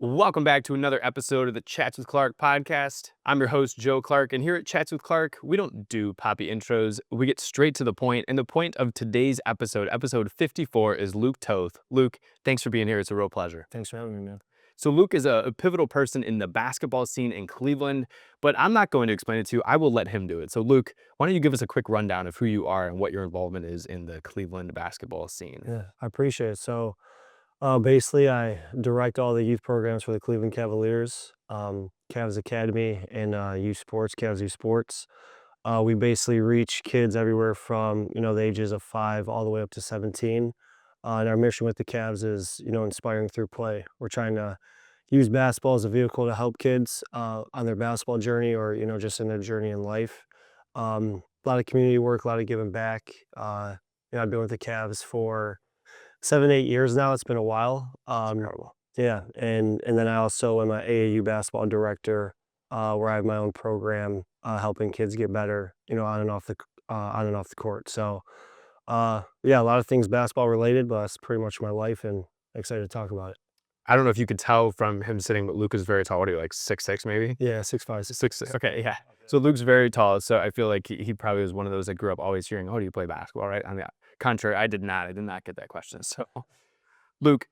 Welcome back to another episode of the Chats with Clark podcast. I'm your host, Joe Clark, and here at Chats with Clark, we don't do poppy intros. We get straight to the point, and the point of today's episode, episode 54, is Luke Toth. Luke, thanks for being here. It's a real pleasure. Thanks for having me, man. So Luke is a pivotal person in the basketball scene in Cleveland, but I'm not going to explain it to you. I will let him do it. So Luke, why don't you give us a quick rundown of who you are and what your involvement is in the Cleveland basketball scene? Yeah, I appreciate it. Basically, I direct all the youth programs for the Cleveland Cavaliers, Cavs Academy, and youth sports, Cavs Youth Sports. We basically reach kids everywhere from the ages of 5 all the way up to 17. And our mission with the Cavs is inspiring through play. We're trying to use basketball as a vehicle to help kids on their basketball journey, or just in their journey in life. A lot of community work, a lot of giving back. I've been with the Cavs for 7, 8 years now. It's been a while. Incredible. Yeah, and then I also am an AAU basketball director, where I have my own program, helping kids get better, on and off the court. Yeah, a lot of things basketball related, but that's pretty much my life, and excited to talk about it. I don't know if you could tell from him sitting, but Luke is very tall. What are you, like 6'6" maybe? Yeah, 6'5". 6'6". Okay, yeah. So Luke's very tall. So I feel like he probably was one of those that grew up always hearing, "Oh, do you play basketball?" Right? On the contrary, I did not. I did not get that question. So Luke,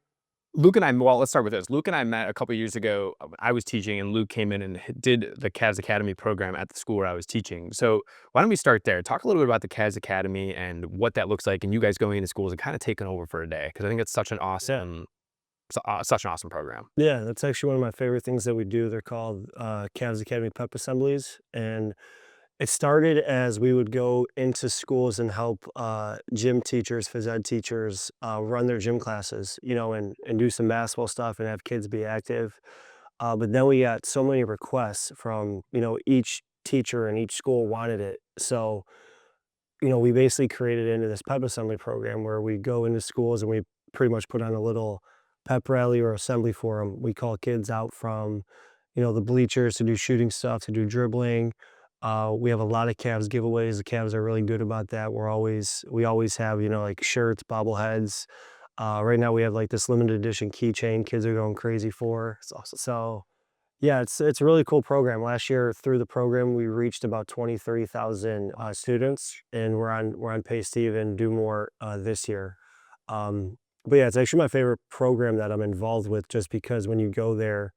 Luke and I. Well, let's start with this. Luke and I met a couple years ago. I was teaching, and Luke came in and did the Cavs Academy program at the school where I was teaching. So why don't we start there? Talk a little bit about the Cavs Academy and what that looks like, and you guys going into schools and kind of taking over for a day, because I think it's Yeah. such an awesome program. Yeah, that's actually one of my favorite things that we do. They're called Cavs Academy Pep Assemblies, and it started as we would go into schools and help gym teachers, phys ed teachers run their gym classes, and do some basketball stuff and have kids be active. But then we got so many requests from, each teacher and each school wanted it. So, we basically created into this pep assembly program where we go into schools and we pretty much put on a little pep rally or assembly for them. We call kids out from, the bleachers to do shooting stuff, to do dribbling. We have a lot of Cavs giveaways. The Cavs are really good about that. We always have, like shirts, bobbleheads. Right now we have like this limited edition keychain kids are going crazy for. It's awesome. So yeah, it's a really cool program. Last year through the program, we reached about 30,000 students, and we're on pace to even do more this year. But yeah, it's actually my favorite program that I'm involved with, just because when you go there,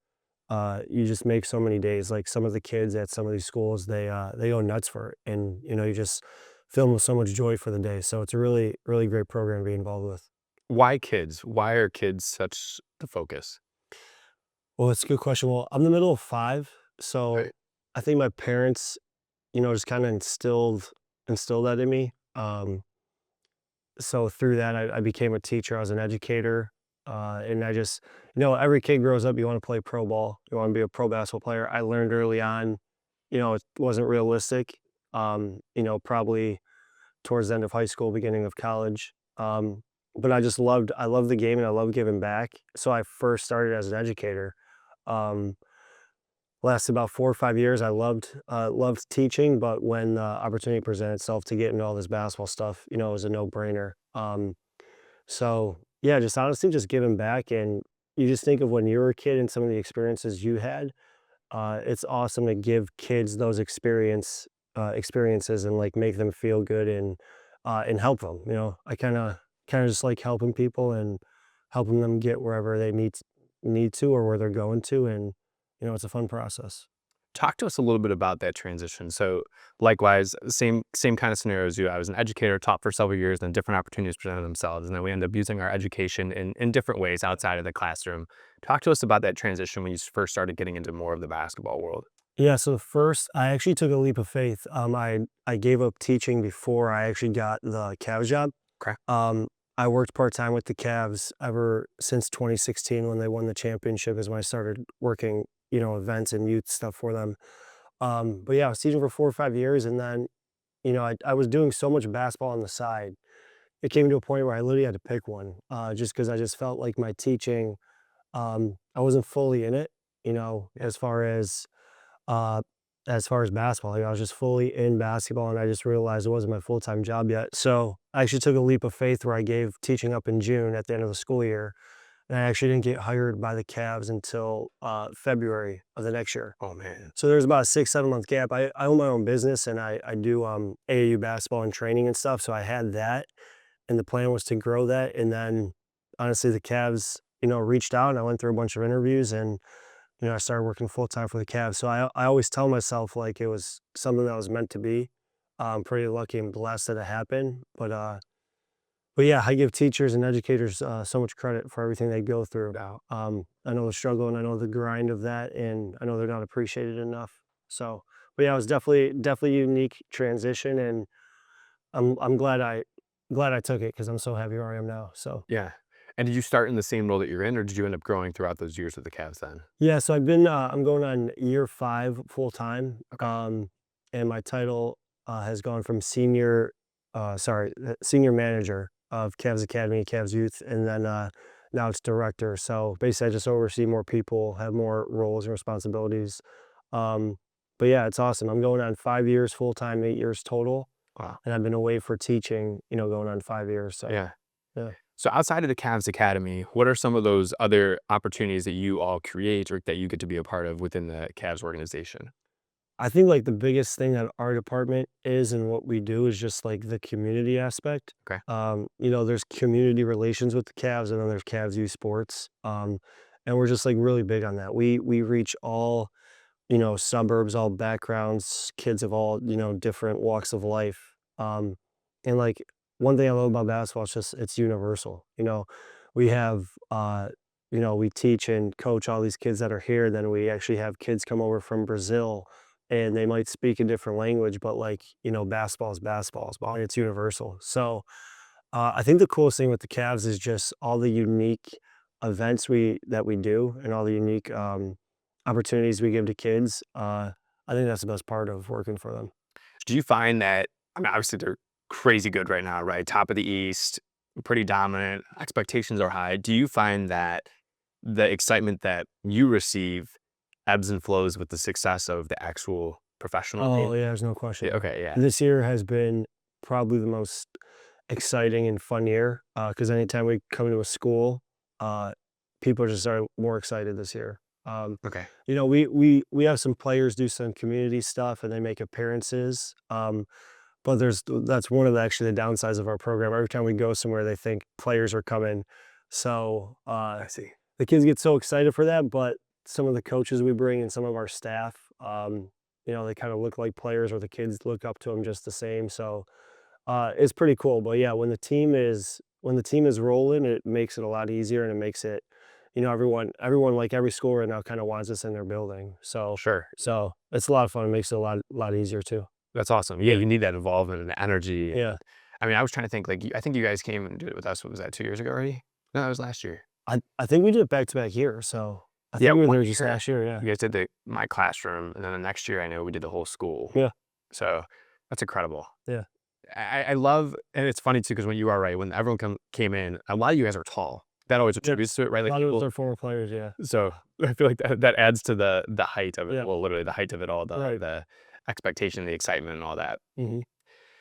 you just make so many days. Like some of the kids at some of these schools, they go nuts for it, and you just fill them with so much joy for the day. So it's a really really great program to be involved with. Why kids? Why are kids such the focus? Well, it's a good question. Well, I'm the middle of five, so Right. I think my parents, just kind of instilled that in me. So through that, I became a teacher. I was an educator, and I just, every kid grows up. You want to play pro ball. You want to be a pro basketball player. I learned early on, it wasn't realistic. Probably towards the end of high school, beginning of college. But I loved the game and I love giving back. So I first started as an educator. Um, Lasted about 4 or 5 years. I loved teaching, but when the opportunity presented itself to get into all this basketball stuff, it was a no-brainer. So yeah, just honestly just giving back, and you just think of when you were a kid and some of the experiences you had. It's awesome to give kids those experiences and like make them feel good, and help them. I kind of just like helping people and helping them get wherever they need to, or where they're going to, and it's a fun process. Talk to us a little bit about that transition. So, likewise, same kind of scenario as you. I was an educator, taught for several years, and different opportunities presented themselves, and then we end up using our education in different ways outside of the classroom. Talk to us about that transition when you first started getting into more of the basketball world. Yeah, so first, I actually took a leap of faith. I gave up teaching before I actually got the Cavs job. Okay. I worked part-time with the Cavs ever since 2016 when they won the championship, is when I started working, events and youth stuff for them. But yeah, I was teaching for 4 or 5 years, and then, I was doing so much basketball on the side. It came to a point where I literally had to pick one, just because I just felt like my teaching, I wasn't fully in it, uh, as far as basketball. Like, I was just fully in basketball, and I just realized it wasn't my full-time job yet. So I actually took a leap of faith where I gave teaching up in June at the end of the school year. and I actually didn't get hired by the Cavs until February of the next year. Oh man. So there's about a 6, 7 month gap. I own my own business and I do AAU basketball and training and stuff. So I had that, and the plan was to grow that. And then honestly, the Cavs, reached out, and I went through a bunch of interviews, and I started working full time for the Cavs. So I always tell myself like it was something that was meant to be. I'm pretty lucky and blessed that it happened. But yeah, I give teachers and educators so much credit for everything they go through. Doubt. I know the struggle and I know the grind of that, and I know they're not appreciated enough. So, but yeah, it was definitely a unique transition, and I'm glad I took it because I'm so happy where I am now. So Yeah. And did you start in the same role that you're in, or did you end up growing throughout those years with the Cavs then? yeah, so I'm going on year 5 full time, Okay. and my title has gone from senior manager of Cavs Academy, Cavs Youth, and then now it's director. So basically, I just oversee more people, have more roles and responsibilities. Um, but yeah, it's awesome. I'm going on 5 years full time, 8 years total, Wow. and I've been away for teaching, going on 5 years. So Yeah. yeah. So outside of the Cavs Academy, what are some of those other opportunities that you all create or that you get to be a part of within the Cavs organization? I think like the biggest thing that our department is and what we do is just like the community aspect. Okay. There's community relations with the Cavs, and then there's Cavs youth sports. And we're just like really big on that. We reach all, suburbs, all backgrounds, kids of all, different walks of life. And like one thing I love about basketball is just it's universal. We have we teach and coach all these kids that are here. Then we actually have kids come over from Brazil, and they might speak a different language, but like, basketball is basketball. It's universal. So I think the coolest thing with the Cavs is just all the unique events that we do, and all the unique opportunities we give to kids. I think that's the best part of working for them. Do you find that, I mean, obviously they're crazy good right now, right? Top of the East, pretty dominant, expectations are high. Do you find that the excitement that you receive ebbs and flows with the success of the actual professional Oh team? yeah, there's no Yeah, question. okay, yeah. This year has been probably the most exciting and fun year, because anytime we come to a school, uh, people just are more excited this year. Okay. We have some players do some community stuff and they make appearances. But that's one of actually the downsides of our program. Every time we go somewhere, they think players are coming. So I see. the kids get so excited for that, but some of the coaches we bring and some of our staff, they kind of look like players, or the kids look up to them just the same. So it's pretty cool. But yeah, when the team is rolling, it makes it a lot easier, and it makes it, everyone like every school right now kind of wants us in their building. So Sure. so it's a lot of fun. It makes it a lot easier too. That's awesome. Yeah, you need that involvement and energy. Yeah. I mean, I was trying to think, like, I think you guys came and did it with us. What was that, 2 years ago already? No, that was last year. I think we did it back to back here. So I Yeah, think we were one there just year last year. Yeah. you guys did my classroom, and then the next year I know we did the whole school. Yeah. So that's incredible. Yeah. I love, and it's funny too, because when you are right, when everyone came in, a lot of you guys are tall. That always Yeah. attributes to it, right? A Like lot of us people, are former players. Yeah. so I feel like that adds to the height of it. Yeah. Well, literally the height of it all, Right. the expectation, the excitement, and all that. Hmm.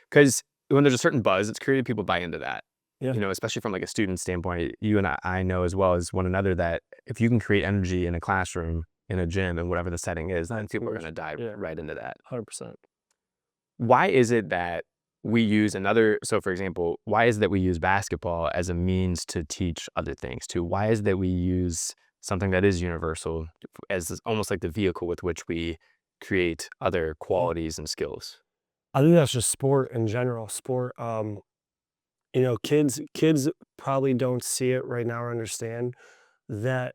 Because when there's a certain buzz, it's created, people buy into that. Yeah. Especially from like a student standpoint, you and I know as well as one another that if you can create energy in a classroom, in a gym, and whatever the setting is, then people are going to dive Yeah. right into that. 100%. Why is it that we use so for example, why is it that we use basketball as a means to teach other things too? Why is it that we use something that is universal as almost like the vehicle with which we create other qualities and skills? I think that's just sport in general. Sport. Kids probably don't see it right now or understand that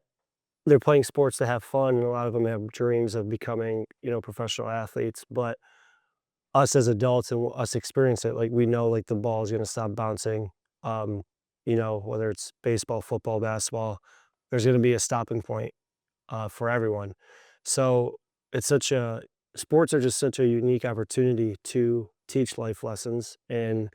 they're playing sports to have fun, and a lot of them have dreams of becoming, professional athletes. But us as adults and us experience it, like we know, like the ball is going to stop bouncing. Whether it's baseball, football, basketball, there's going to be a stopping point for everyone. So it's such a sports are just such a unique opportunity to teach life lessons, and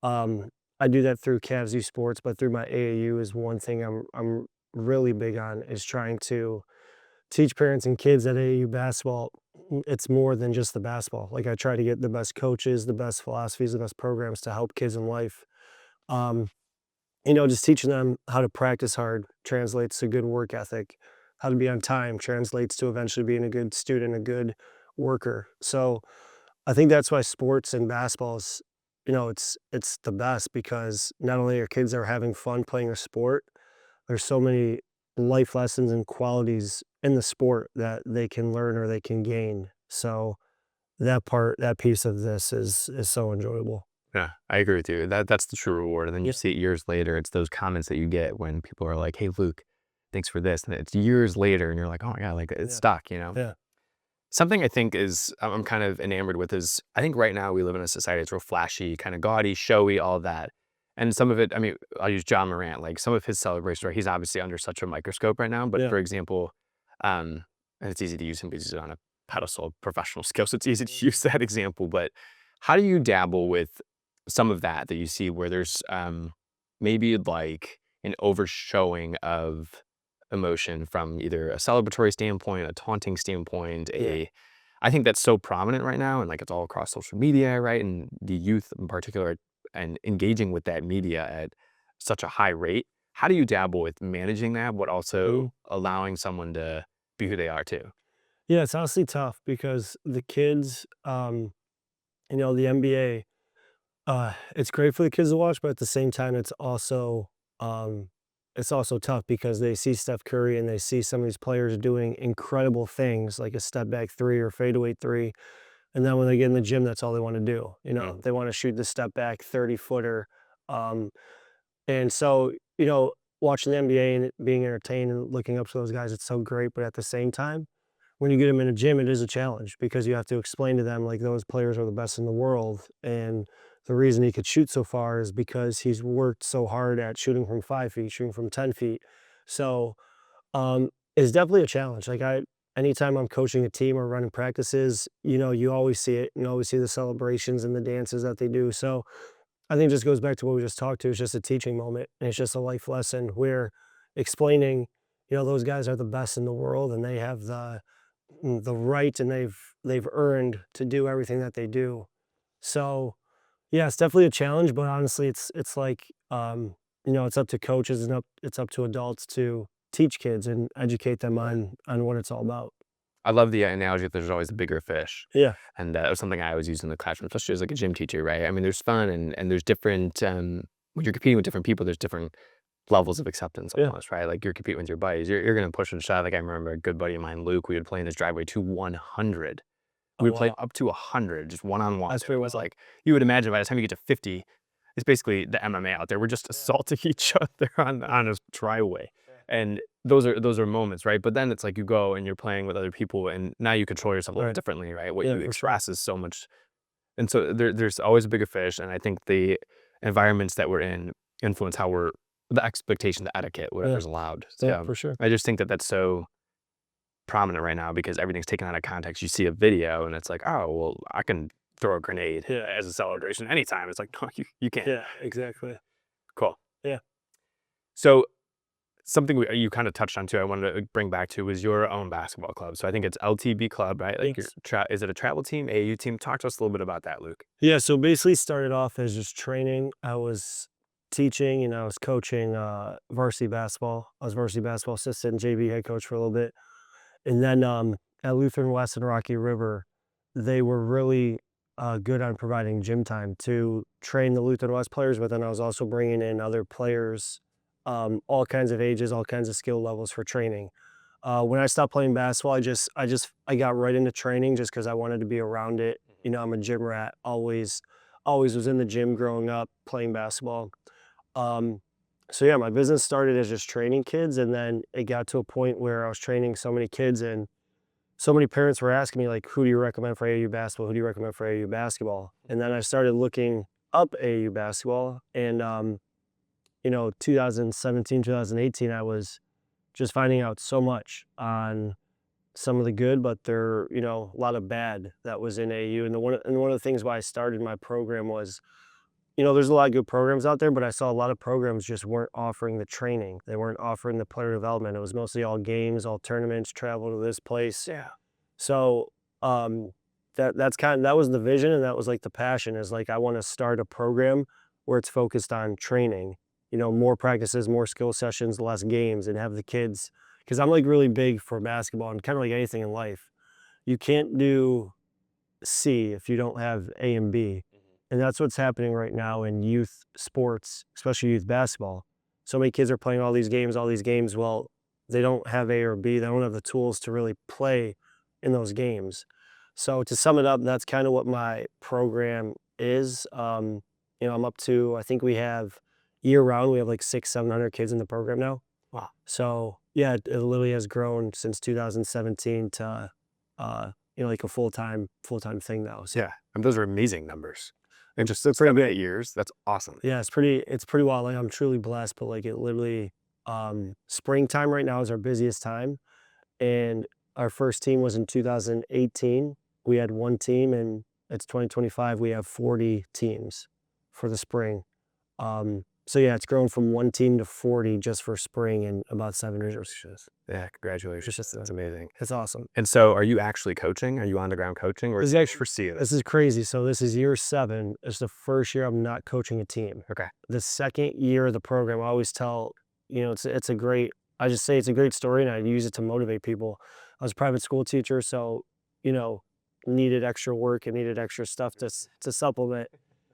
um, I do that through Cavs U Sports, but through my AAU is one thing I'm really big on is trying to teach parents and kids that AAU basketball, it's more than just the basketball. Like I try to get the best coaches, the best philosophies, the best programs to help kids in life. Um, just teaching them how to practice hard translates to good work ethic. How to be on time translates to eventually being a good student, a good worker. So I think that's why sports and basketball is, it's the best because not only are kids are having fun playing a sport, there's so many life lessons and qualities in the sport that they can learn or they can gain. So that piece of this is so enjoyable. Yeah, I agree with you. That's the true reward. And then you Yeah, see it years later. It's those comments that you get when people are like, "Hey, Luke, thanks for this," and it's years later, and you're like, "Oh my god, like it's yeah, stuck," you know. yeah, Something I think is I'm kind of enamored with is I think right now we live in a society that's real flashy, kind of gaudy, showy, all that. And some of it, I mean, I'll use John Morant, like some of his celebrations, right? He's obviously under such a microscope right now. But yeah. for example, and it's easy to use him because he's on a pedestal of professional skill. So it's easy to use that example. But how do you dabble with some of that you see where there's maybe like an overshowing of emotion from either a celebratory standpoint, a taunting standpoint, Yeah. I think that's so prominent right now and like it's all across social media, right? And the youth in particular and engaging with that media at such a high rate. How do you dabble with managing that, but also Mhm. allowing someone to be who they are too? Yeah, it's honestly tough because the kids, the NBA, it's great for the kids to watch, but at the same time, um, it's also tough because they see Steph Curry and they see some of these players doing incredible things like a step back three or fadeaway three. And then when they get in the gym, that's all they want to do. Mm. They want to shoot the step back 30 footer. Um, and so, watching the NBA and it being entertained and looking up to those guys, it's so great. But at the same time, when you get them in a gym, it is a challenge because you have to explain to them like those players are the best in the world. And the reason he could shoot so far is because he's worked so hard at shooting from 5 feet, shooting from 10 feet. So it's definitely a challenge. Anytime I'm coaching a team or running practices, you always see it. You always see the celebrations and the dances that they do. So I think it just goes back to what we just talked to. It's just a teaching moment. And it's just a life lesson where explaining, those guys are the best in the world and they have the right and they've earned to do everything that they do. So yeah, it's definitely a challenge, but honestly, it's like it's up to coaches and it's up to adults to teach kids and educate them on what it's all about. I love the analogy that there's always a bigger fish. Yeah, And that was something I always use in the classroom, especially as like a gym teacher, right? I mean, there's fun and there's different, when you're competing with different people, there's different levels of acceptance yeah. almost, right? Like you're competing with your buddies. You're going to push and shove. Like I remember a good buddy of mine, Luke, we would play in his driveway to 100. Oh We would play wow, up to 100, just one on one. that's It pretty was well. like, you would imagine by the time you get to 50, it's basically the MMA out there. We're just Yeah, assaulting each other on his driveway. yeah, And those are moments, right? But then it's like you go and you're playing with other people and now you control yourself a little right. differently, right? What Yeah, you for sure. express is so much. And so there's always a bigger fish. And I think the environments that we're in influence how we're, the expectation, the etiquette, Yeah, whatever's allowed. yeah, So for sure. I just think that that's so prominent right now because everything's taken out of context. You see a video and it's like, oh, well, I can throw a grenade Yeah, as a celebration anytime. It's like, no, you can't. yeah, exactly. Cool. Yeah. So something you kind of touched on too, I wanted to bring back to was your own basketball club. So I think it's LTB Club, right? Like your Yes. is it a travel team, AAU team? Talk to us a little bit about that, Luke. Yeah. So basically, started off as just training. I was teaching and I was coaching varsity basketball. I was varsity basketball assistant, JV head coach for a little bit. And then at Lutheran West and Rocky River, they were really good on providing gym time to train the Lutheran West players, but then I was also bringing in other players, all kinds of ages, all kinds of skill levels for training. When I stopped playing basketball, I got right into training just because I wanted to be around it. I'm a gym rat. Always was in the gym growing up playing basketball. Um, so yeah, my business started as just training kids, and then it got to a point where I was training so many kids, and so many parents were asking me like, "Who do you recommend for AAU basketball? Who do you recommend for AAU basketball?" And then I started looking up AAU basketball, and 2017, 2018, I was just finding out so much on some of the good, but a lot of bad that was in AAU. And one of the things why I started my program was there's a lot of good programs out there, but I saw a lot of programs just weren't offering the training. They weren't offering the player development. It was mostly all games, all tournaments, travel to this place. Yeah. So that was the vision and that was like the passion is like I want to start a program where it's focused on training. more practices, more skill sessions, less games, and have the kids, because I'm like really big for basketball and kind of like anything in life. You can't do C if you don't have A and B. And that's what's happening right now in youth sports, especially youth basketball. So many kids are playing all these games, all these games. Well, they don't have A or B. They don't have the tools to really play in those games. So to sum it up, that's kind of what my program is. I'm up to, I think we have year round, we have like 700 kids in the program now. Wow. So yeah, it literally has grown since 2017 to, like a full-time thing now. So Yeah. And those are amazing numbers. And just pretty 7, good. 8 years. That's awesome. Yeah, it's pretty wild. Like I'm truly blessed, but like it literally, springtime right now is our busiest time. And our first team was in 2018. We had one team, and it's 2025. We have 40 teams for the spring. So yeah, it's grown from one team to 40 just for spring in about 7 years. Yeah. Congratulations. That's amazing. It's awesome. And so are you actually coaching? Are you on the ground coaching? Or This is is it actually foresee this? This is crazy. So this is year 7. It's the first year I'm not coaching a team. Okay. The second year of the program, I always tell, it's a great, I just say it's a great story, and I use it to motivate people. I was a private school teacher, so, needed extra work and needed extra stuff to supplement.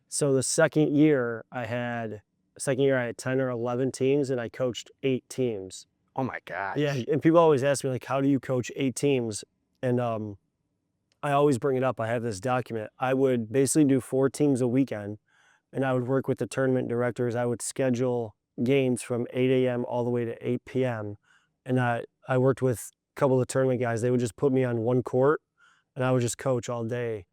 So the second year I had 10 or 11 teams, and I coached 8 teams. Oh my gosh. Yeah, and people always ask me, like, how do you coach 8 teams? And I always bring it up. I have this document. I would basically do 4 teams a weekend, and I would work with the tournament directors. I would schedule games from 8 a.m. all the way to 8 p.m. And I worked with a couple of the tournament guys. They would just put me on one court, and I would just coach all day,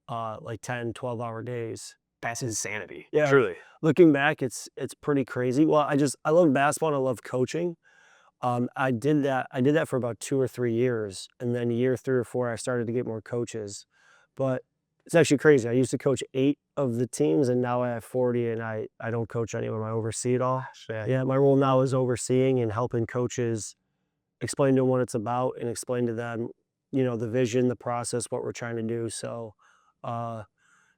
like 10, 12-hour days. That's insanity. Yeah. Truly. Looking back, it's pretty crazy. Well, I love basketball and I love coaching. I did that for about 2 or 3 years, and then year 3 or 4, I started to get more coaches. But it's actually crazy. I used to coach 8 of the teams, and now I have 40, and I don't coach anyone. I oversee it all. Yeah, my role now is overseeing and helping coaches explain to them what it's about and explain to them, the vision, the process, what we're trying to do. So,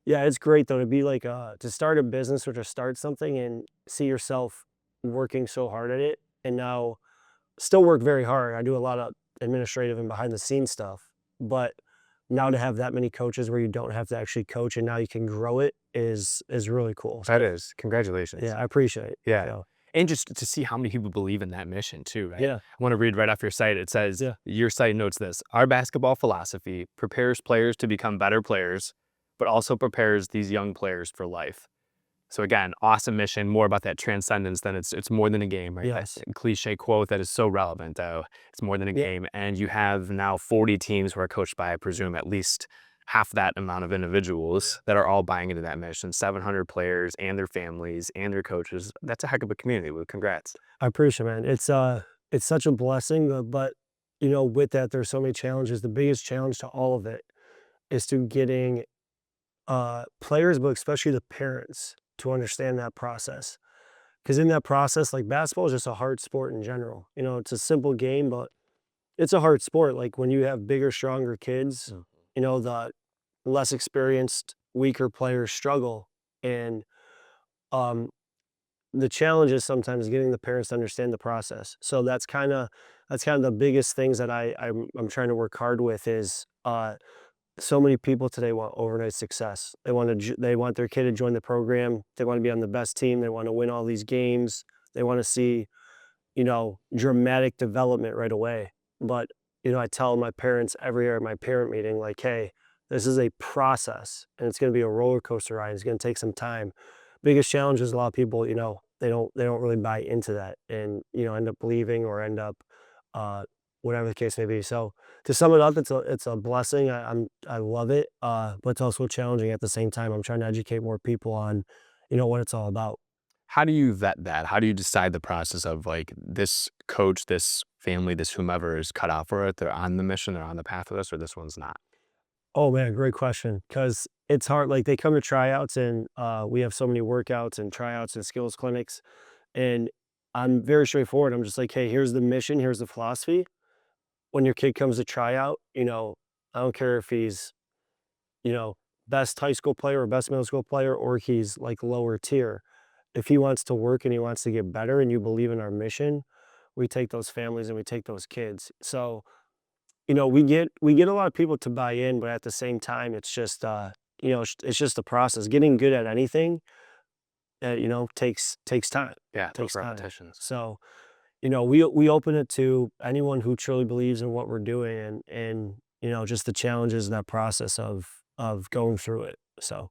yeah, it's great though to be like to start a business or to start something and see yourself working so hard at it, and now still work very hard. I do a lot of administrative and behind the scenes stuff, but now to have that many coaches where you don't have to actually coach and now you can grow it is really cool. That is. Congratulations. Yeah, I appreciate it. Yeah. So, And just to see how many people believe in that mission too, right? yeah, I want to read right off your site. It says, Yeah. your site notes this: our basketball philosophy prepares players to become better players, but also prepares these young players for life. So again, awesome mission, more about that transcendence than it's more than a game, right? Yes. That cliche quote that is so relevant, though. It's more than a Yeah. game. And you have now 40 teams who are coached by, I presume, at least half that amount of individuals that are all buying into that mission. 700 players and their families and their coaches. That's a heck of a community. Well, congrats. I appreciate it, man. It's such a blessing, but with that, there's so many challenges. The biggest challenge to all of it is to getting players, but especially the parents, to understand that process. Because in that process, like basketball is just a hard sport in general. It's a simple game, but it's a hard sport. Like when you have bigger, stronger kids, the less experienced, weaker players struggle. And um, the challenge is sometimes getting the parents to understand the process. So that's kind of the biggest things that I'm trying to work hard with is so many people today want overnight success. They want their kid to join the program. They want to be on the best team. They want to win all these games. They want to see, dramatic development right away. But, I tell my parents every year at my parent meeting, like, hey, this is a process and it's going to be a roller coaster ride. It's going to take some time. Biggest challenge is a lot of people, they don't really buy into that and, end up leaving or end up, whatever the case may be. So to sum it up, it's a blessing. I love it, but it's also challenging at the same time. I'm trying to educate more people on, what it's all about. How do you vet that? How do you decide the process of like this coach, this family, this whomever is cut out for it? They're on the mission, they're on the path of this, or this one's not? Oh man, great question. Because it's hard. Like they come to tryouts, and we have so many workouts and tryouts and skills clinics, and I'm very straightforward. I'm just like, hey, here's the mission, here's the philosophy. When your kid comes to tryout, I don't care if he's, best high school player or best middle school player, or he's like lower tier. if he wants to work and he wants to get better and you believe in our mission, we take those families and we take those kids. So, we get a lot of people to buy in, but at the same time, it's just it's just a process. Getting good at anything, takes time. Yeah, those Takes time. repetitions. So, we open it to anyone who truly believes in what we're doing and just the challenges in that process of going through it. So,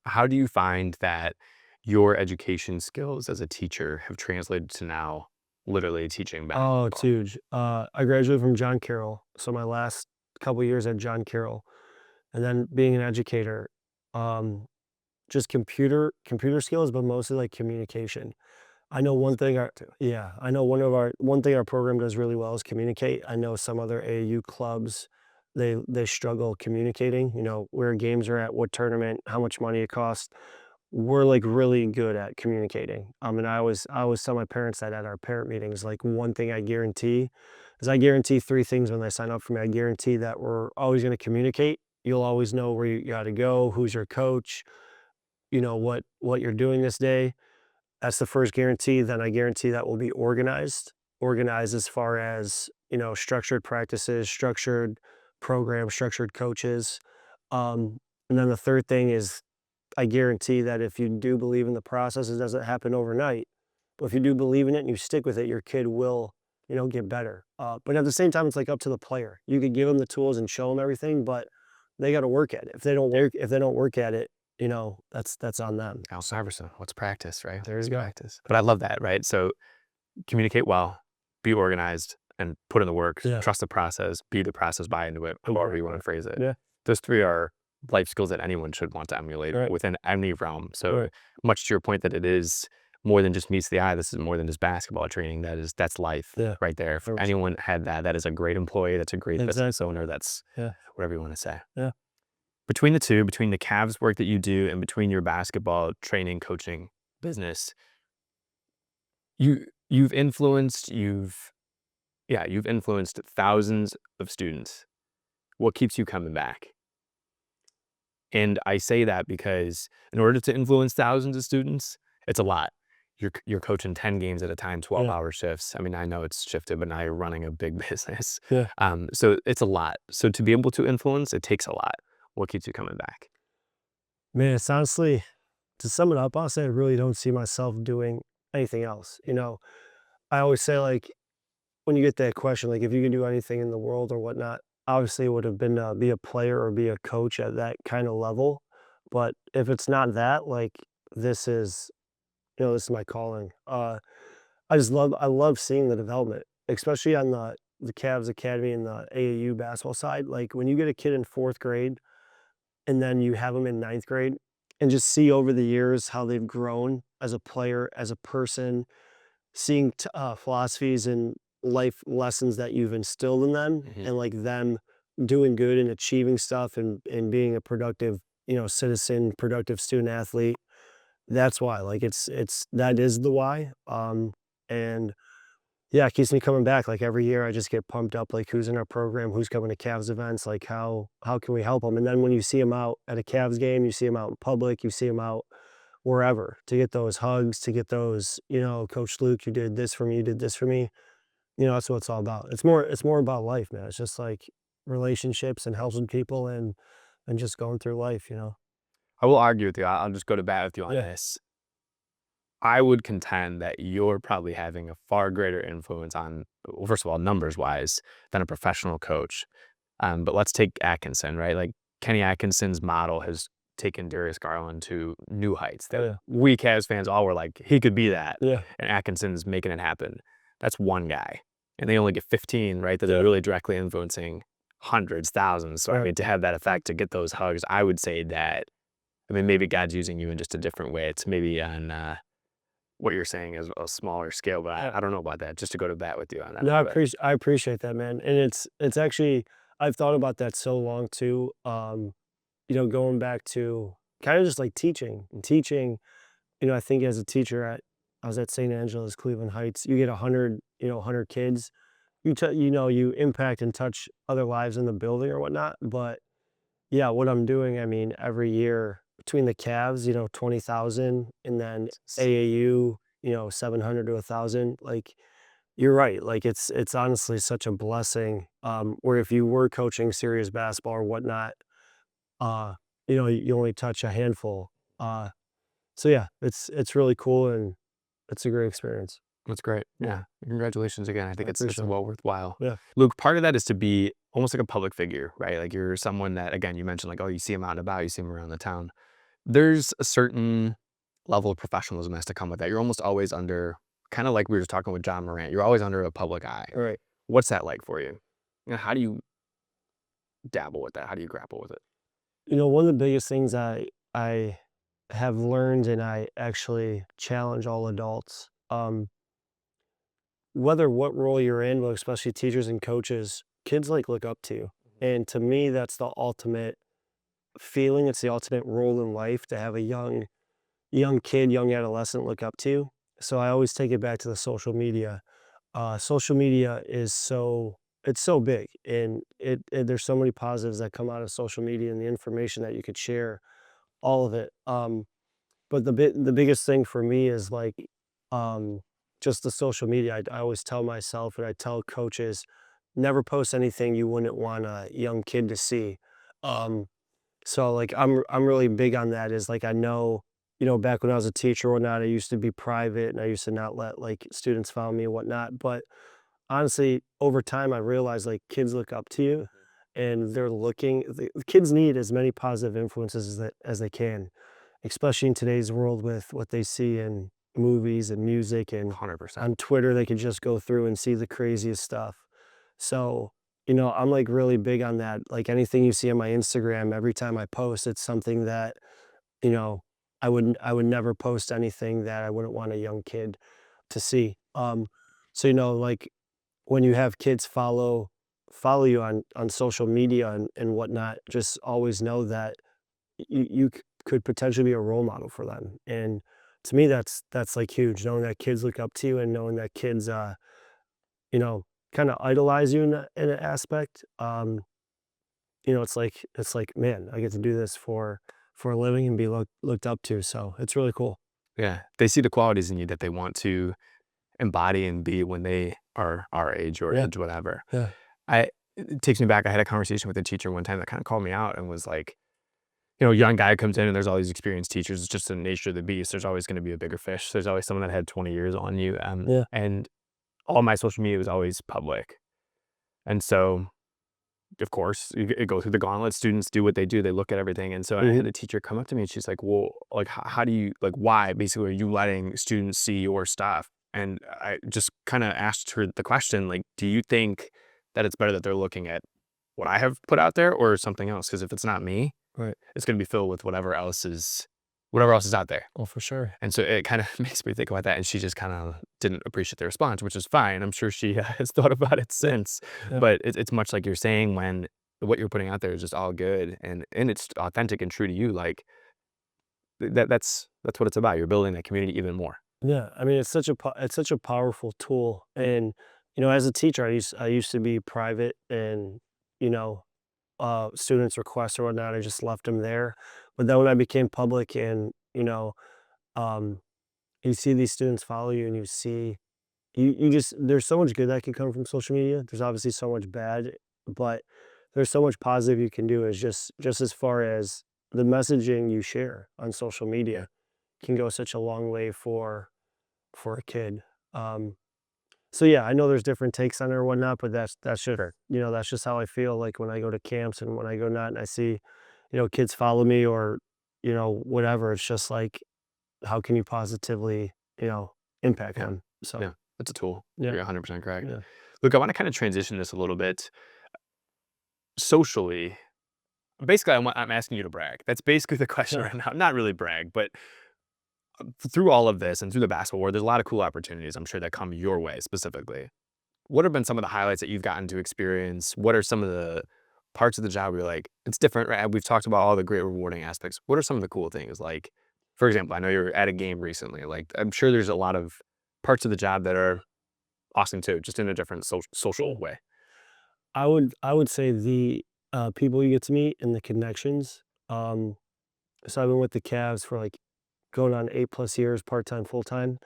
How do you find that your education skills as a teacher have translated to now literally teaching oh, it's basketball? huge. I graduated from John Carroll, so my last couple years at John Carroll, and then being an educator, um, just computer skills, but mostly like communication. I know one thing our Too. yeah, I know one thing our program does really well is communicate. I know some other AAU clubs, they struggle communicating, where games are at, what tournament, how much money it costs. We're like really good at communicating. And I always tell my parents that at our parent meetings, like one thing I guarantee is I guarantee three things when they sign up for me. I guarantee that we're always going to communicate. You'll always know where you got to go, who's your coach, what you're doing this day. That's the first guarantee. Then I guarantee that will be organized. Organized as far as, structured practices, structured programs, structured coaches. And then the third thing is I guarantee that if you do believe in the process, it doesn't happen overnight. But if you do believe in it and you stick with it, your kid will, get better. But at the same time, it's like up to the player. You could give them the tools and show them everything, but they got to work at it. If they don't work at it, that's on them. Allen Iverson, what's practice, right? There you It's go. practice. But I love that, right? So communicate well, be organized, and put in the work. Yeah. Trust the process, be the process, buy into it, however you want to phrase it. Yeah. Those three are life skills that anyone should want to emulate Right. within any realm. So Right. much to your point that it is more than just meets the eye. This is more than just basketball training. That's life Yeah. right there. If 100%. anyone had that, that is a great employee. That's a great business owner. That's Yeah. whatever you want to say. Yeah. Between the two, between the Cavs work that you do and between your basketball training, coaching business, you've influenced thousands of students. What keeps you coming back? And I say that because in order to influence thousands of students, it's a lot. You're coaching 10 games at a time, 12-hour shifts. I mean, I know it's shifted, but now you're running a big business. Yeah. So it's a lot. So to be able to influence, it takes a lot. What keeps you coming back? Man, it's honestly, to sum it up, honestly, I really don't see myself doing anything else. I always say, like, when you get that question, like, if you can do anything in the world or whatnot, obviously it would have been to be a player or be a coach at that kind of level. But if it's not that, like, this is, this is my calling. I love seeing the development, especially on the Cavs Academy and the AAU basketball side. Like, when you get a kid in fourth grade and then you have them in ninth grade and just see over the years how they've grown as a player, as a person, seeing philosophies and life lessons that you've instilled in them Mhm. and like them doing good and achieving stuff and being a productive, citizen, productive student athlete. That's why, like, that is the why. And yeah, it keeps me coming back. Like, every year I just get pumped up, like, who's in our program, who's coming to Cavs events, like, how can we help them? And then when you see them out at a Cavs game, you see them out in public, you see them out wherever, to get those hugs, to get those, Coach Luke, you did this for me, you did this for me. That's what it's all about. It's more about life, man. It's just like relationships and helping people and just going through life. I will argue with you. I'll just go to bat with you on Yeah. this. I would contend that you're probably having a far greater influence on, well, first of all, numbers wise, than a professional coach. But let's take Atkinson, right? Like Kenny Atkinson's model has taken Darius Garland to new heights Oh, that yeah. we Cavs fans all were like, he could be that. Yeah. And Atkinson's making it happen. That's one guy. And they only get 15, right? That Yeah. are really directly influencing hundreds, thousands. So I Right. mean, to have that effect, to get those hugs, I would say that, I mean, maybe God's using you in just a different way. It's maybe on what you're saying is a smaller scale, but Yeah. I don't know about that. Just to go to bat with you on that. No, I But appreciate I appreciate that, man. And it's actually, I've thought about that so long too. Going back to kind of just like teaching and teaching. I think as a teacher I was at St. Angela's, Cleveland Heights. You get 100 kids. You impact and touch other lives in the building or whatnot. But yeah, what I'm doing, I mean, every year between the Cavs, 20,000, and then AAU, 700 to 1,000. Like, you're right. Like, it's honestly such a blessing. Where if you were coaching serious basketball or whatnot, uh, you only touch a handful. So yeah, it's really cool and it's a great experience. That's great. Yeah. Congratulations again. I I think it's appreciate it. well worthwhile. Yeah. Luke, part of that is to be almost like a public figure, right? Like you're someone that, again, you mentioned like, oh, you see him out and about, you see him around the town. There's a certain level of professionalism that has to come with that. You're almost always under, kind of like we were just talking with John Morant, you're always under a public eye. All right. What's that like for you? How do you dabble with that? How do you grapple with it? One of the biggest things I have learned, and I actually challenge all adults, whether what role you're in, but especially teachers and coaches, kids like look up to you. And to me, that's the ultimate feeling. It's the ultimate role in life to have a young kid, young adolescent look up to you. So I always take it back to the social media. Social media is it's so big, and there's so many positives that come out of social media and the information that you could share, all of it. But the biggest thing for me is like, um, just the social media. I always tell myself and I tell coaches, never post anything you wouldn't want a young kid to see. Um, so like I'm really big on that. Is like I know, back when I was a teacher or whatnot, I used to be private and I used to not let like students follow me and whatnot. But honestly, over time, I realized like kids look up to you, and they're looking. The kids need as many positive influences as they can, especially in today's world with what they see in movies and music, and 100%. on Twitter they can just go through and see the craziest stuff. So, I'm like really big on that. Like anything you see on my Instagram, every time I post, it's something that, you know, I would never post anything that I wouldn't want a young kid to see. So, like when you have kids follow you on social media and whatnot, just always know that you could potentially be a role model for them. And to me, that's like huge, knowing that kids look up to you and knowing that kids, you know, kind of idolize you in an aspect. It's like, man, I get to do this for a living and be looked up to. So it's really cool. Yeah. They see the qualities in you that they want to embody and be when they are our age or Yeah. age, whatever. Yeah. It takes me back. I had a conversation with a teacher one time that kind of called me out and was like, young guy comes in and there's all these experienced teachers. It's just the nature of the beast. There's always going to be a bigger fish. There's always someone that had 20 years on you. Yeah. And all my social media was always public. And so, of course, it goes through the gauntlet. Students do what they do. They look at everything. And so I Mhm. had a teacher come up to me and she's like, well, like, how do you, like, why basically are you letting students see your stuff? And I just kind of asked her the question, like, do you think that it's better that they're looking at what I have put out there or something else? Because if it's not me, Right. it's going to be filled with whatever else is out there. Oh, for sure. And so it kind of makes me think about that. And she just kind of didn't appreciate the response, which is fine. I'm sure she has thought about it since. Yeah. But it's much like you're saying, when what you're putting out there is just all good and it's authentic and true to you. Like that's what it's about. You're building that community even more. Yeah, I mean, it's such a powerful tool. And as a teacher, I used to be private, and you know, students' requests or whatnot, I just left them there. But then when I became public, and um, you see these students follow you, and you see you just there's so much good that can come from social media. There's obviously so much bad, but there's so much positive you can do. Is just as far as the messaging you share on social media can go such a long way for a kid. Um, so yeah, I know there's different takes on it or whatnot, but that's just Sure. that's just how I feel like when I go to camps and when I go not and I see, kids follow me or whatever. It's just like, how can you positively impact Yeah. them? So Yeah. That's a tool. yeah, You're 100% correct. yeah, Look, I want to kind of transition this a little bit socially. Basically, I'm asking you to brag. That's basically the question yeah, right now. Not really brag, but through all of this and through the basketball world, there's a lot of cool opportunities, I'm sure, that come your way specifically. What have been some of the highlights that you've gotten to experience? What are some of the parts of the job where you're like, it's different, right? We've talked about all the great rewarding aspects. What are some of the cool things? Like, for example, I know you were at a game recently. Like, I'm sure there's a lot of parts of the job that are awesome too, just in a different social way. I would say the people you get to meet and the connections. So I've been with the Cavs for like going on 8+ years, part-time, full-time.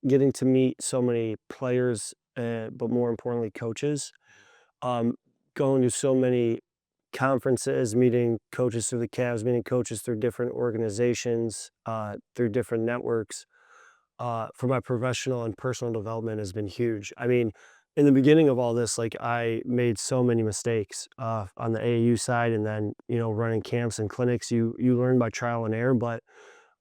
Getting to meet so many players, but more importantly, coaches. Um, Going to so many conferences, meeting coaches through the Cavs, meeting coaches through different organizations, through different networks, for my professional and personal development has been huge. I mean, in the beginning of all this, like I made so many mistakes on the AAU side, and then running camps and clinics. You learn by trial and error, but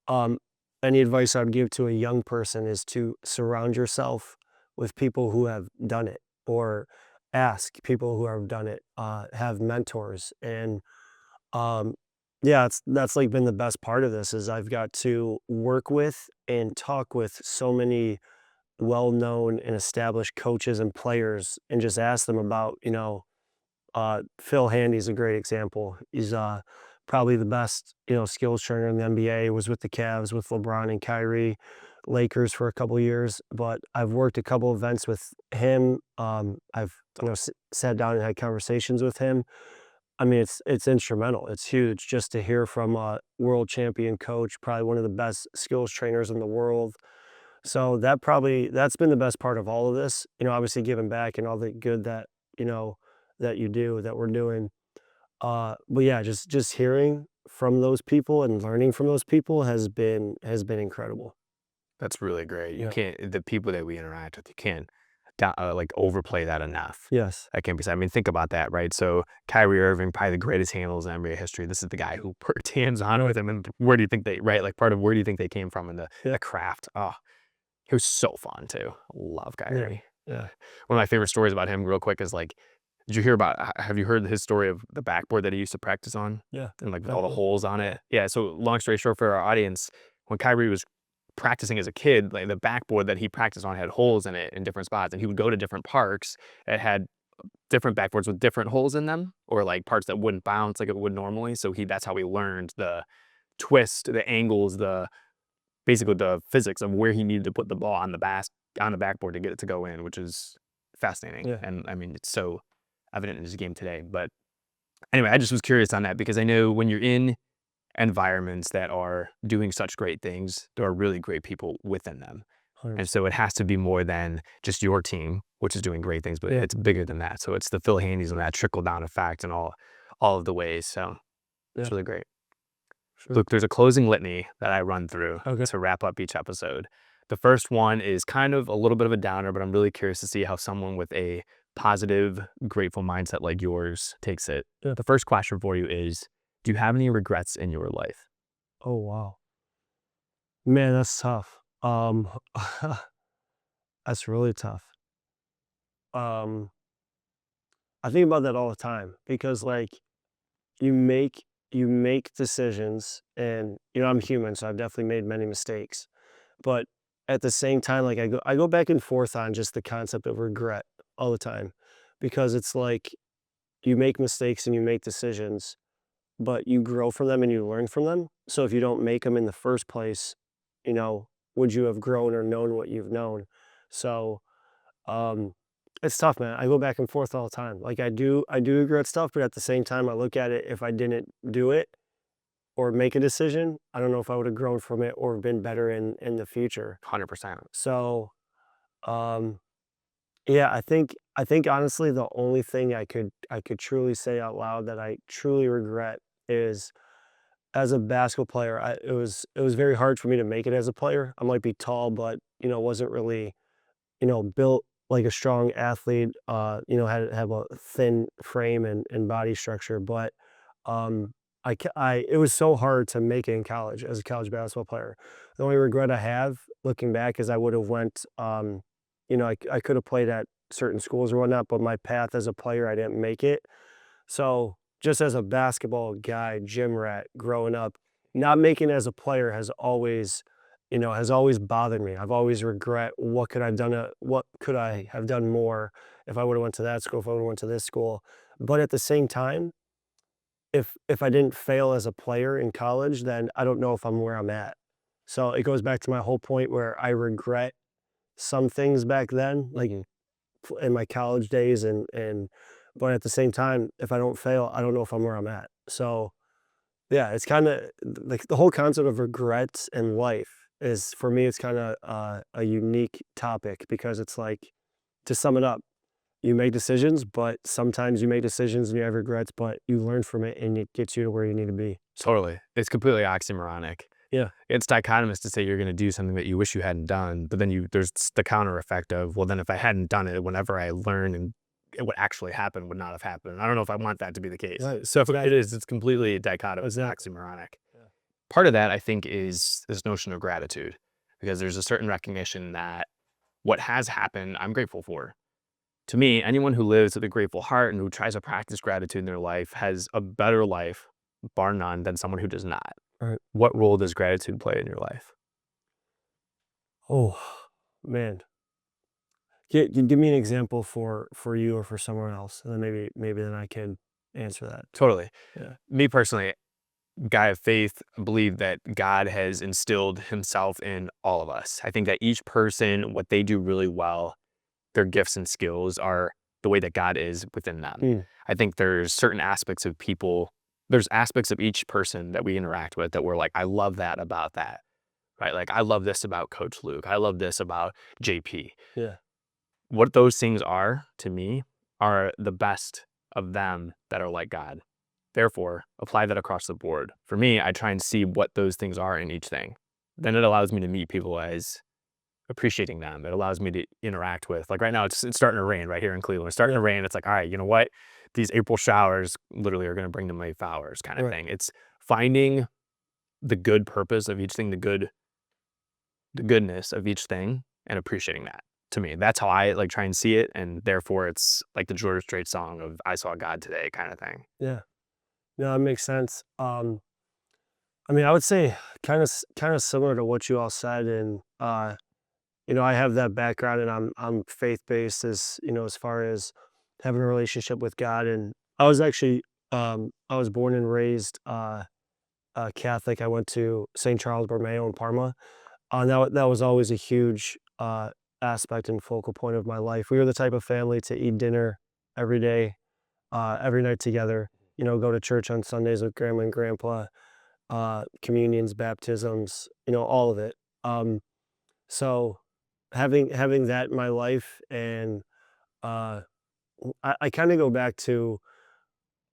um, any advice I'd give to a young person is to surround yourself with people who have done it, or ask people who have done it, have mentors. And um, yeah, that's like been the best part of this is I've got to work with and talk with so many well-known and established coaches and players and just ask them about, Phil Handy's a great example. He's probably the best, skills trainer in the NBA. Was with the Cavs with LeBron and Kyrie, Lakers for a couple years. But I've worked a couple events with him. I've sat down and had conversations with him. I mean, it's instrumental. It's huge just to hear from a world champion coach, probably one of the best skills trainers in the world. So that's been the best part of all of this. Obviously giving back and all the good that you know that you do that we're doing. But yeah, just hearing from those people and learning from those people has been incredible. That's really great. You Yeah. can't the people that we interact with, you can't like overplay that enough. Yes. That can't be said. I mean, think about that, right? So Kyrie Irving, probably the greatest handles in NBA history. This is the guy who put hands on with him. And where do you think they right? Like part of where do you think they came from in Yeah. the craft? Oh, he was so fun too. Love Yeah. Kyrie. Yeah. One of my favorite stories about him, real quick, is like, did you hear about? Have you heard his story of the backboard that he used to practice on, Yeah. and like with all the Definitely. holes on it? Yeah. So long story short, for our audience, when Kyrie was practicing as a kid, like the backboard that he practiced on had holes in it in different spots, and he would go to different parks that had different backboards with different holes in them, or like parts that wouldn't bounce like it would normally. So that's how he learned the twist, the angles, the basically the physics of where he needed to put the ball on the backboard to get it to go in, which is fascinating. Yeah. And I mean, it's so evident in his game today. But anyway, I just was curious on that because I know when you're in environments that are doing such great things, there are really great people within them. And 100%. so it has to be more than just your team, which is doing great things, but Yeah. it's bigger than that. So it's the Phil Handies and that trickle down effect and all of the ways. So it's Yeah. really great. Sure. Look, there's a closing litany that I run through Okay. to wrap up each episode. The first one is kind of a little bit of a downer, but I'm really curious to see how someone with a positive, grateful mindset like yours takes it. Yeah. The first question for you is, do you have any regrets in your life? Oh wow. Man, that's tough. That's really tough. Um, I think about that all the time because like you make you make decisions, and I'm human, so I've definitely made many mistakes. But at the same time, like I go back and forth on just the concept of regret all the time, because it's like you make mistakes and you make decisions, but you grow from them and you learn from them. So if you don't make them in the first place, you know, would you have grown or known what you've known? So um, it's tough, man. I go back and forth all the time. Like I do regret stuff, but at the same time, I look at it. If I didn't do it or make a decision, I don't know if I would have grown from it or been better in the future. 100%. So, um, yeah, I think honestly, the only thing I could truly say out loud that I truly regret is as a basketball player, it was very hard for me to make it as a player. I might be tall, but wasn't really built like a strong athlete, had have a thin frame and body structure. But um, it was so hard to make it in college as a college basketball player. The only regret I have looking back is I would have went, I could have played at certain schools or whatnot, but my path as a player, I didn't make it. So just as a basketball guy, gym rat growing up, not making it as a player has always bothered me. I've always regret what could I have done more if I would have went to that school, if I would have went to this school. But at the same time, if I didn't fail as a player in college, then I don't know if I'm where I'm at. So it goes back to my whole point where I regret some things back then, like Mhm. in my college days, and but at the same time, if I don't fail, I don't know if I'm where I'm at. So Yeah, it's kind of like the whole concept of regrets in life is for me, it's kind of a unique topic because it's like, to sum it up, you make decisions, but sometimes you make decisions and you have regrets, but you learn from it and it gets you to where you need to be. Totally. It's completely oxymoronic. Yeah. It's dichotomous to say you're going to do something that you wish you hadn't done, but then there's the counter effect of, well, then if I hadn't done it, whenever I learn and it would actually happen would not have happened. I don't know if I want that to be the case. Right. So it's completely dichotomous, Exactly. oxymoronic. Yeah. Part of that, I think, is this notion of gratitude, because there's a certain recognition that what has happened, I'm grateful for. To me, anyone who lives with a grateful heart and who tries to practice gratitude in their life has a better life, bar none, than someone who does not. Right. What role does gratitude play in your life? Oh, man. Give me an example for you or for someone else, and then maybe then I can answer that. Totally. Yeah. Me personally, guy of faith, believe that God has instilled himself in all of us. I think that each person, what they do really well, their gifts and skills are the way that God is within them. Mm. I think there's certain aspects of people, there's aspects of each person that we interact with that we're like, I love that about that, right? Like, I love this about Coach Luke. I love this about JP. Yeah. What those things are, to me, are the best of them that are like God. Therefore, apply that across the board. For me, I try and see what those things are in each thing. Then it allows me to meet people as appreciating them. It allows me to interact with, like right now, it's starting to rain right here in Cleveland. It's starting to rain. It's like, all right, you know what? These April showers literally are going to bring to May flowers kind of Right. thing. It's finding the good purpose of each thing, the goodness of each thing, and appreciating that. To me, that's how I like try and see it. And therefore it's like the George Strait song of I saw God today kind of thing. Yeah. No, that makes sense. I mean, I would say kind of similar to what you all said, and I have that background, and I'm faith based, as as far as having a relationship with God, and I was actually I was born and raised Catholic. I went to St. Charles Borromeo in Parma. That was always a huge aspect and focal point of my life. We were the type of family to eat dinner every day, every night together. Go to church on Sundays with grandma and grandpa, communions, baptisms, all of it. So having that in my life, and uh, I kind of go back to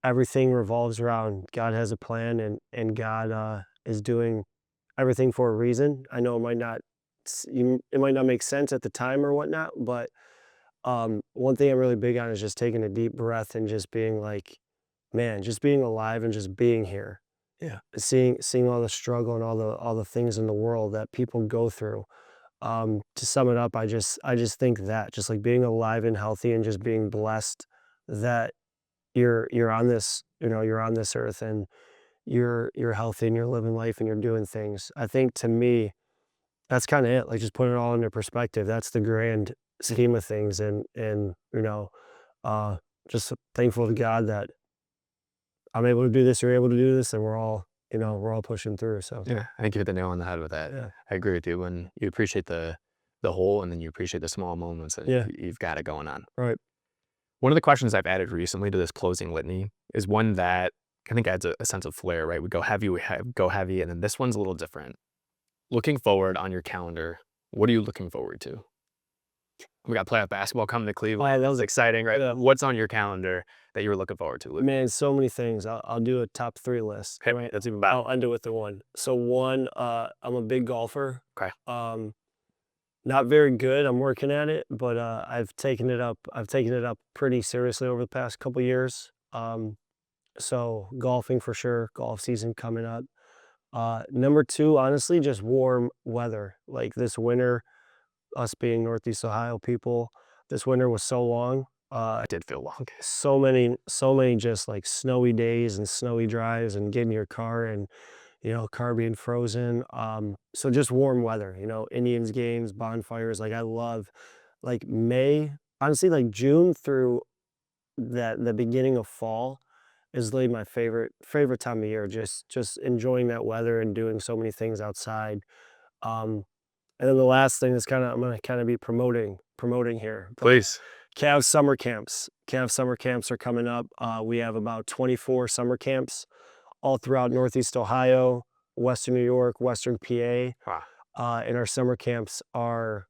everything revolves around God has a plan, and God is doing everything for a reason. I know it might not make sense at the time or whatnot, but one thing I'm really big on is just taking a deep breath and just being like, man, just being alive and just being here. Yeah. Seeing all the struggle and all the things in the world that people go through. To sum it up, I just think that just like being alive and healthy and just being blessed that you're on this, you're on this earth, and you're healthy and you're living life and you're doing things. I think to me, that's kind of it. Like, just put it all into perspective. That's the grand scheme of things, and uh, just thankful to God that I'm able to do this. You're able to do this, and we're all pushing through. So Yeah, I think you hit the nail on the head with that. yeah, I agree with you. When you appreciate the whole, and then you appreciate the small moments that yeah, you've got it going on. right. One of the questions I've added recently to this closing litany is one that I think adds a sense of flair, right? We go heavy, go heavy, and then this one's a little different. Looking forward on your calendar, what are you looking forward to? We got playoff basketball coming to Oh, Cleveland. yeah, That was exciting, right? yeah. What's on your calendar that you were looking forward to, Luke? Man, so many things. I'll do a top three list. Okay, Right. that's even better. I'll end it with the one. So one, I'm a big golfer. Okay. Not very good. I'm working at it, but I've taken it up. I've taken it up pretty seriously over the past couple years. So golfing for sure. Golf season coming up. Number two, honestly, just warm weather. Like this winter, us being Northeast Ohio people, this winter was so long. I did feel long. So many just like snowy days and snowy drives and getting your car, and car being frozen. So just warm weather, Indians games, bonfires. Like I love like May, honestly, like June through the beginning of fall is like my favorite time of year. Just enjoying that weather and doing so many things outside. Um, and then the last thing is I'm gonna kind of be promoting here. But Please. Cavs summer camps. Cavs summer camps are coming up. We have about 24 summer camps all throughout Northeast Ohio, Western New York, Western PA. Wow. And our summer camps are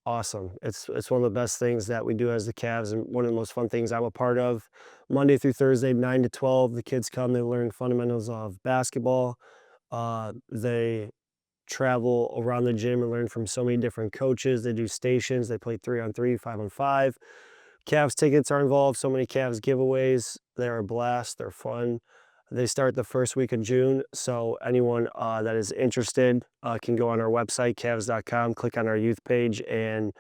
awesome. It's one of the best things that we do as the Cavs, and one of the most fun things I'm a part of. Monday through Thursday, 9 to 12, the kids come, they learn fundamentals of basketball. They travel around the gym and learn from so many different coaches. They do stations, they play 3-on-3, 5-on-5. Cavs tickets are involved, so many Cavs giveaways. They're a blast, they're fun. They start the first week of June, so anyone that is interested can go on our website, cavs.com, click on our youth page, and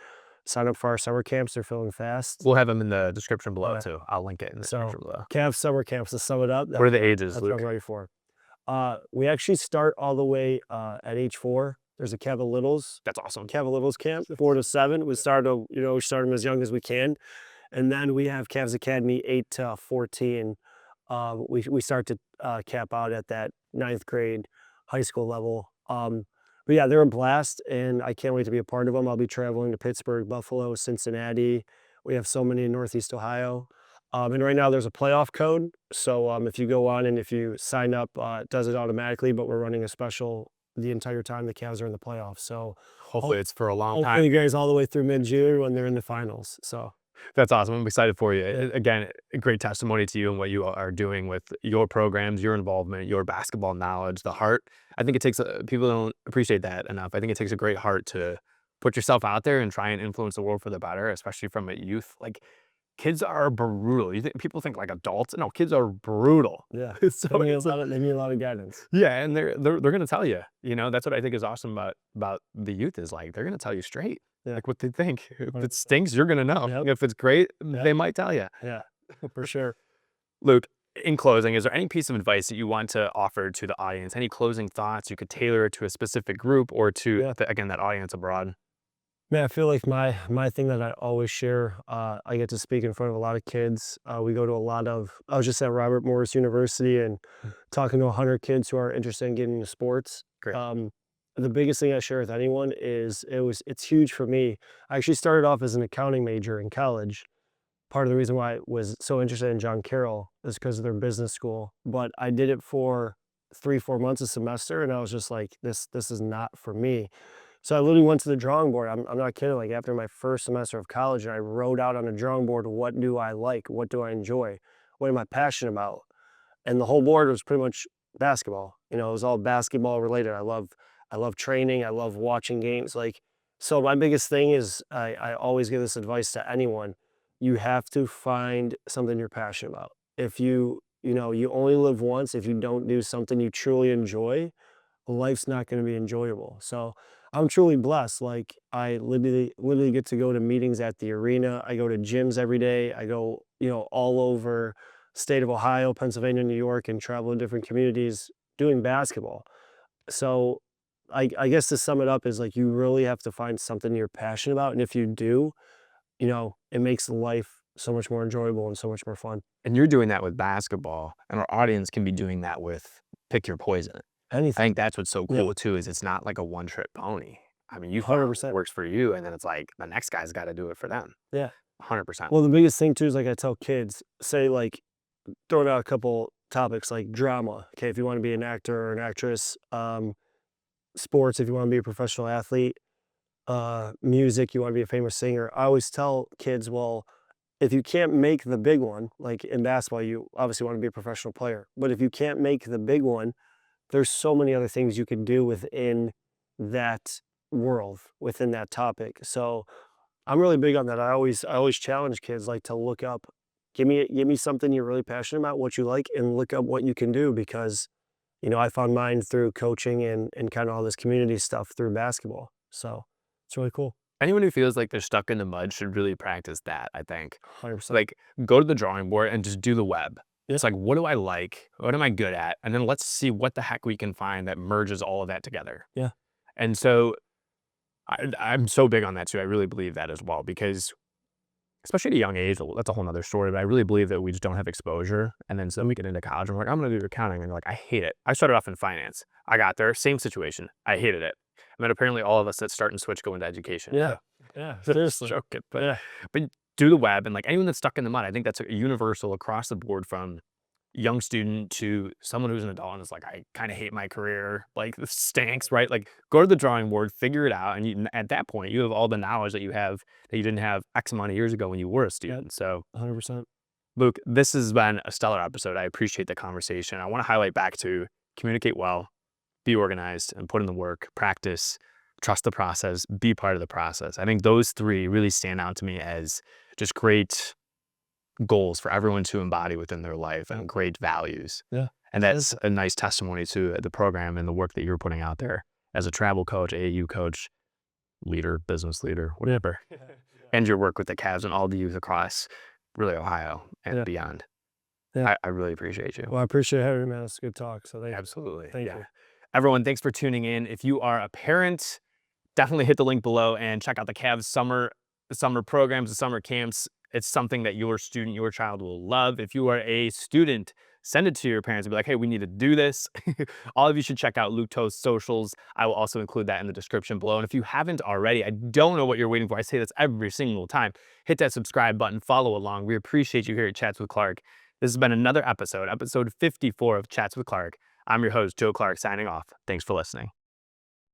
sign up for our summer camps. They're filling fast. We'll have them in the description below Okay. too. I'll link it in the description below. Cavs summer camps, to sum it up. What are the ages, That's what Luke? I'm ready for. We actually start all the way at age 4. There's a Cavaliers. That's awesome. Cavaliers camp, 4 to 7. We start them as young as we can. And then we have Cavs Academy 8 to 14. We start to cap out at that 9th grade high school level. But yeah, they're a blast, and I can't wait to be a part of them. I'll be traveling to Pittsburgh, Buffalo, Cincinnati. We have so many in Northeast Ohio. And right now there's a playoff code. So if you go on and if you sign up, it does it automatically, but we're running a special the entire time the Cavs are in the playoffs. So Hopefully it's for a long hopefully time. you guys all the way through mid-June when they're in the finals. So That's awesome. I'm excited for you. Again, a great testimony to you and what you are doing with your programs, your involvement, your basketball knowledge, the heart. I think it takes, people don't appreciate that enough. I think it takes a great heart to put yourself out there and try and influence the world for the better, especially from a youth. Like, kids are brutal. People think like adults. No, kids are brutal. yeah, So they need it's they need a lot of guidance. yeah, and they're gonna tell you. That's what I think is awesome about the youth is like they're gonna tell you straight. Yeah. Like what they think. If it 100%. stinks, you're gonna know. Yep. If it's great, Yep. they might tell you. Yeah, for sure. Luke, in closing, is there any piece of advice that you want to offer to the audience? Any closing thoughts? You could tailor it to a specific group or to, again, that audience abroad. Man, I feel like my thing that I always share, I get to speak in front of a lot of kids. We go to a lot of, I was just at Robert Morris University and talking to 100 kids who are interested in getting into sports. Great. The biggest thing I share with anyone is it's huge for me. I actually started off as an accounting major in college. Part of the reason why I was so interested in John Carroll is because of their business school. But I did it for 3-4 months a semester, and I was just like, this is not for me. So I literally went to the drawing board. I'm not kidding. Like after my first semester of college, and I wrote out on a drawing board, what do I like? What do I enjoy? What am I passionate about? And the whole board was pretty much basketball. It was all basketball related. I love training. I love watching games. So my biggest thing is I always give this advice to anyone. You have to find something you're passionate about. If you only live once, if you don't do something you truly enjoy, life's not going to be enjoyable. So I'm truly blessed. Like I literally get to go to meetings at the arena. I go to gyms every day. I go, all over state of Ohio, Pennsylvania, New York, and travel to different communities doing basketball. So I guess to sum it up is like you really have to find something you're passionate about. And if you do, it makes life so much more enjoyable and so much more fun. And you're doing that with basketball, and our audience can be doing that with pick your poison. I Anything. think that's what's so cool too, is it's not like a one-trick pony. I mean, you find what 100%. works for you, and then it's like the next guy's got to do it for them. Yeah. 100%. Well, the biggest thing too is like I tell kids, say like throwing out a couple topics like drama. Okay, if you want to be an actor or an actress, sports, if you want to be a professional athlete, music, you want to be a famous singer. I always tell kids, well, if you can't make the big one, like in basketball, you obviously want to be a professional player. But if you can't make the big one, there's so many other things you can do within that world, within that topic. So I'm really big on that. I always challenge kids like to look up, give me something you're really passionate about, what you like, and look up what you can do, because I found mine through coaching and kind of all this community stuff through basketball. So it's really cool. Anyone who feels like they're stuck in the mud should really practice that, I think. 100%. Like, go to the drawing board and just do the web. Yeah. It's like, what do I like? What am I good at? And then let's see what the heck we can find that merges all of that together. Yeah. And so I'm so big on that too. I really believe that as well, because especially at a young age, that's a whole nother story, but I really believe that we just don't have exposure. And then we get into college and we're like, I'm going to do accounting. And you're like, I hate it. I started off in finance. I got there, same situation. I hated it. And then apparently all of us that start and switch go into education. Yeah. Yeah. Seriously. Joking, but do the web, and like anyone that's stuck in the mud, I think that's universal across the board, from young student to someone who's an adult and is like, I kind of hate my career, like this stinks, right? Like go to the drawing board, figure it out. And at that point, you have all the knowledge that you have that you didn't have X amount of years ago when you were a student. So 100%. Luke, this has been a stellar episode. I appreciate the conversation. I want to highlight back to communicate well, be organized, and put in the work, practice, trust the process, be part of the process. I think those three really stand out to me as just great goals for everyone to embody within their life and great values. Yeah. And that's a nice testimony to the program and the work that you're putting out there as a travel coach, AAU coach, leader, business leader, whatever. And your work with the Cavs and all the youth across really Ohio and beyond. Yeah. I really appreciate you. Well, I appreciate having you, man. It's a good talk. So Absolutely. thank you. Everyone, thanks for tuning in. If you are a parent, definitely hit the link below and check out the Cavs summer programs, the summer camps. It's something that your student, your child will love. If you are a student, send it to your parents and be like, hey, we need to do this. All of you should check out Luke Toth's socials. I will also include that in the description below. And if you haven't already, I don't know what you're waiting for. I say this every single time. Hit that subscribe button, follow along. We appreciate you here at Chats with Clark. This has been another episode 54 of Chats with Clark. I'm your host, Joe Clark, signing off. Thanks for listening.